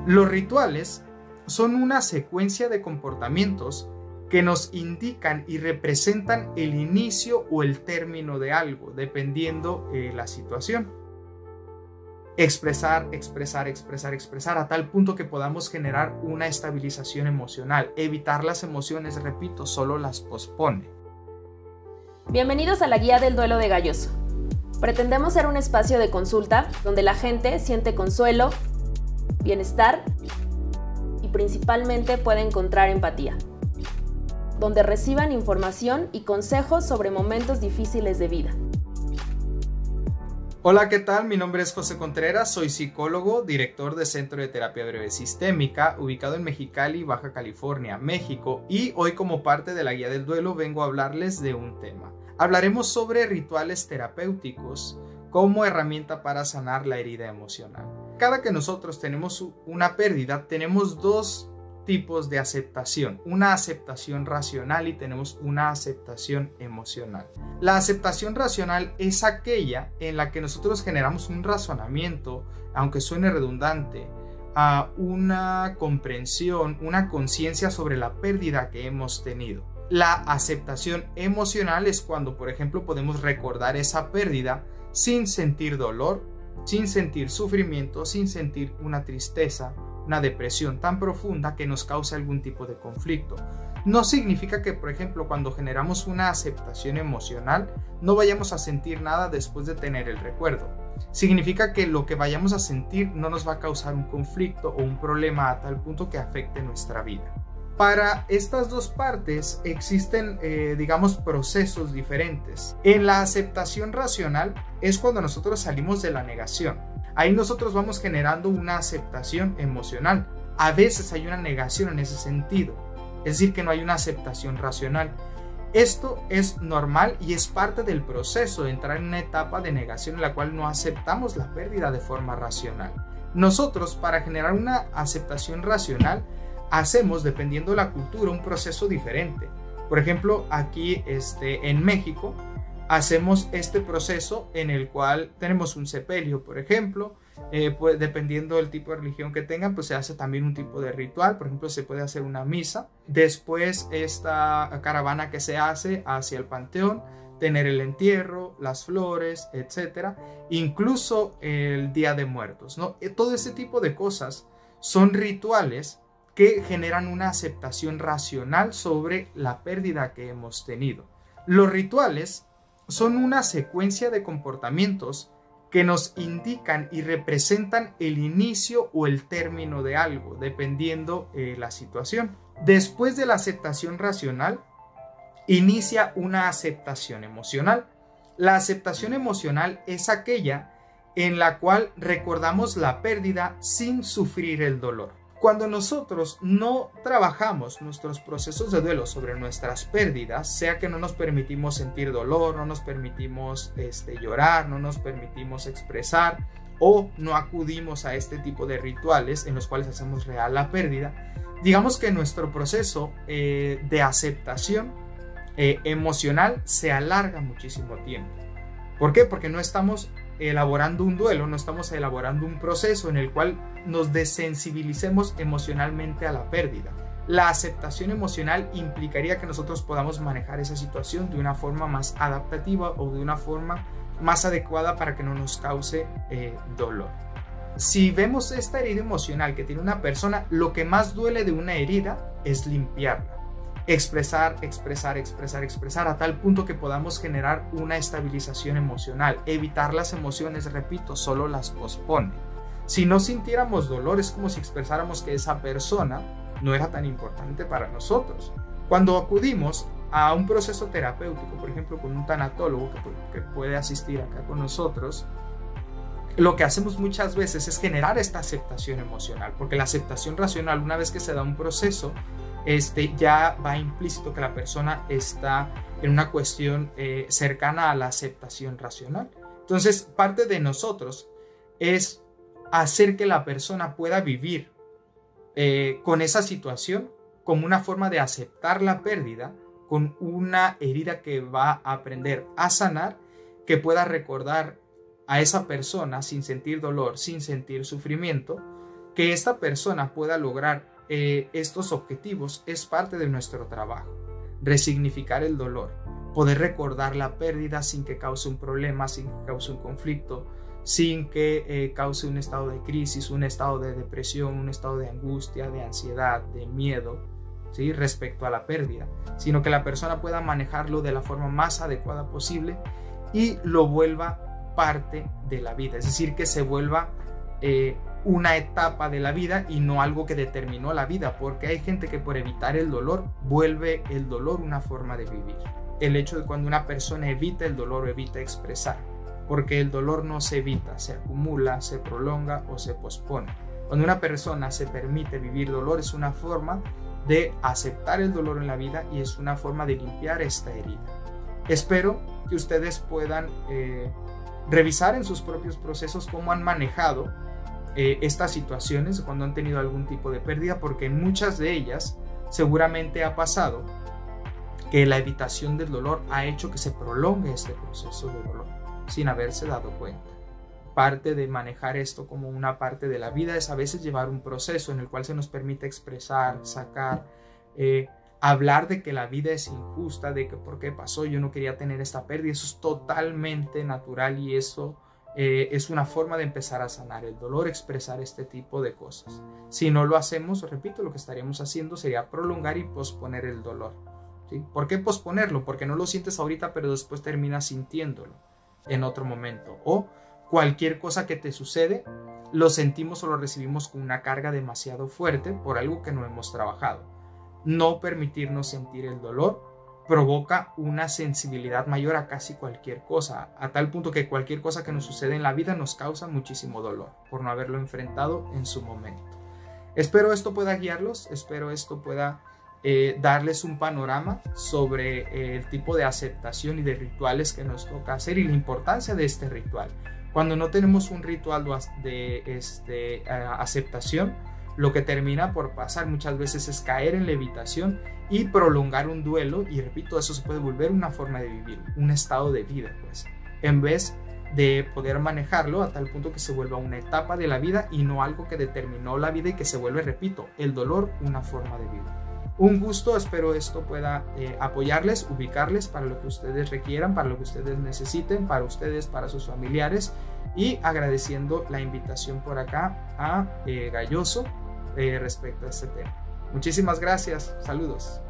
Los rituales son una secuencia de comportamientos que nos indican y representan el inicio o el término de algo, dependiendo la situación. Expresar a tal punto que podamos generar una estabilización emocional. Evitar las emociones, repito, solo las pospone. Bienvenidos a la Guía del Duelo de Galloso. Pretendemos ser un espacio de consulta donde la gente siente consuelo, bienestar y principalmente puede encontrar empatía. Donde reciban información y consejos sobre momentos difíciles de vida. Hola, ¿qué tal? Mi nombre es José Contreras, soy psicólogo, director de Centro de Terapia Breve Sistémica, ubicado en Mexicali, Baja California, México, y hoy como parte de la Guía del Duelo vengo a hablarles de un tema. Hablaremos sobre rituales terapéuticos como herramienta para sanar la herida emocional. Cada que nosotros tenemos una pérdida, tenemos dos tipos de aceptación, una aceptación racional y tenemos una aceptación emocional. La aceptación racional es aquella en la que nosotros generamos un razonamiento, aunque suene redundante, a una comprensión, una conciencia sobre la pérdida que hemos tenido. La aceptación emocional es cuando, por ejemplo, podemos recordar esa pérdida sin sentir dolor, sin sentir sufrimiento, sin sentir una tristeza, una depresión tan profunda que nos cause algún tipo de conflicto. No significa que, por ejemplo, cuando generamos una aceptación emocional, no vayamos a sentir nada después de tener el recuerdo. Significa que lo que vayamos a sentir no nos va a causar un conflicto o un problema a tal punto que afecte nuestra vida. Para estas dos partes existen, procesos diferentes. En la aceptación racional es cuando nosotros salimos de la negación. Ahí nosotros vamos generando una aceptación emocional. A veces hay una negación en ese sentido, es decir, que no hay una aceptación racional. Esto es normal y es parte del proceso de entrar en una etapa de negación en la cual no aceptamos la pérdida de forma racional. Nosotros, para generar una aceptación racional, hacemos, dependiendo de la cultura, un proceso diferente. Por ejemplo, aquí en México, hacemos este proceso en el cual tenemos un sepelio, por ejemplo, pues, dependiendo del tipo de religión que tengan, pues se hace también un tipo de ritual. Por ejemplo, se puede hacer una misa. Después, esta caravana que se hace hacia el panteón, tener el entierro, las flores, etcétera, incluso el Día de Muertos, ¿no? Todo ese tipo de cosas son rituales que generan una aceptación racional sobre la pérdida que hemos tenido. Los rituales son una secuencia de comportamientos que nos indican y representan el inicio o el término de algo, dependiendo la situación. Después de la aceptación racional, inicia una aceptación emocional. La aceptación emocional es aquella en la cual recordamos la pérdida sin sufrir el dolor. Cuando nosotros no trabajamos nuestros procesos de duelo sobre nuestras pérdidas, sea que no nos permitimos sentir dolor, no nos permitimos llorar, no nos permitimos expresar o no acudimos a este tipo de rituales en los cuales hacemos real la pérdida, digamos que nuestro proceso de aceptación emocional se alarga muchísimo tiempo. ¿Por qué? Porque no estamos elaborando un duelo, no estamos elaborando un proceso en el cual nos desensibilicemos emocionalmente a la pérdida. La aceptación emocional implicaría que nosotros podamos manejar esa situación de una forma más adaptativa o de una forma más adecuada para que no nos cause dolor. Si vemos esta herida emocional que tiene una persona, lo que más duele de una herida es limpiarla. Expresar a tal punto que podamos generar una estabilización emocional. Evitar las emociones, repito, solo las pospone. Si no sintiéramos dolor, es como si expresáramos que esa persona no era tan importante para nosotros. Cuando acudimos a un proceso terapéutico, por ejemplo con un tanatólogo que puede asistir acá con nosotros, lo que hacemos muchas veces es generar esta aceptación emocional, porque la aceptación racional, una vez que se da un proceso, ya va implícito que la persona está en una cuestión cercana a la aceptación racional. Entonces, parte de nosotros es hacer que la persona pueda vivir con esa situación como una forma de aceptar la pérdida, con una herida que va a aprender a sanar, que pueda recordar a esa persona sin sentir dolor, sin sentir sufrimiento, que esta persona pueda lograr estos objetivos es parte de nuestro trabajo. Resignificar el dolor, poder recordar la pérdida sin que cause un problema, sin que cause un conflicto, sin que cause un estado de crisis, un estado de depresión, un estado de angustia, de ansiedad, de miedo, ¿sí? Respecto a la pérdida, sino que la persona pueda manejarlo de la forma más adecuada posible y lo vuelva parte de la vida, es decir, que se vuelva una etapa de la vida y no algo que determinó la vida, porque hay gente que por evitar el dolor vuelve el dolor una forma de vivir. El hecho de cuando una persona evita el dolor o evita expresar, porque el dolor no se evita, se acumula, se prolonga o se pospone. Cuando una persona se permite vivir dolor es una forma de aceptar el dolor en la vida y es una forma de limpiar esta herida. Espero que ustedes puedan revisar en sus propios procesos cómo han manejado estas situaciones cuando han tenido algún tipo de pérdida, porque en muchas de ellas seguramente ha pasado que la evitación del dolor ha hecho que se prolongue este proceso de dolor sin haberse dado cuenta. Parte de manejar esto como una parte de la vida es a veces llevar un proceso en el cual se nos permite expresar, sacar, hablar de que la vida es injusta, de que por qué pasó, yo no quería tener esta pérdida. Eso es totalmente natural y eso es una forma de empezar a sanar el dolor, expresar este tipo de cosas. Si no lo hacemos, repito, lo que estaríamos haciendo sería prolongar y posponer el dolor, ¿sí? ¿Por qué posponerlo? Porque no lo sientes ahorita, pero después terminas sintiéndolo en otro momento. O cualquier cosa que te sucede, lo sentimos o lo recibimos con una carga demasiado fuerte por algo que no hemos trabajado. No permitirnos sentir el dolor provoca una sensibilidad mayor a casi cualquier cosa, a tal punto que cualquier cosa que nos sucede en la vida nos causa muchísimo dolor por no haberlo enfrentado en su momento. Espero esto pueda guiarlos, espero esto pueda darles un panorama sobre el tipo de aceptación y de rituales que nos toca hacer y la importancia de este ritual. Cuando no tenemos un ritual de aceptación, lo que termina por pasar muchas veces es caer en la evitación y prolongar un duelo, y repito, eso se puede volver una forma de vivir, un estado de vida, pues, en vez de poder manejarlo a tal punto que se vuelva una etapa de la vida y no algo que determinó la vida y que se vuelve, repito, el dolor una forma de vida. Un gusto, espero esto pueda apoyarles, ubicarles para lo que ustedes requieran, para lo que ustedes necesiten, para ustedes, para sus familiares, y agradeciendo la invitación por acá a Galloso respecto a este tema. Muchísimas gracias, saludos.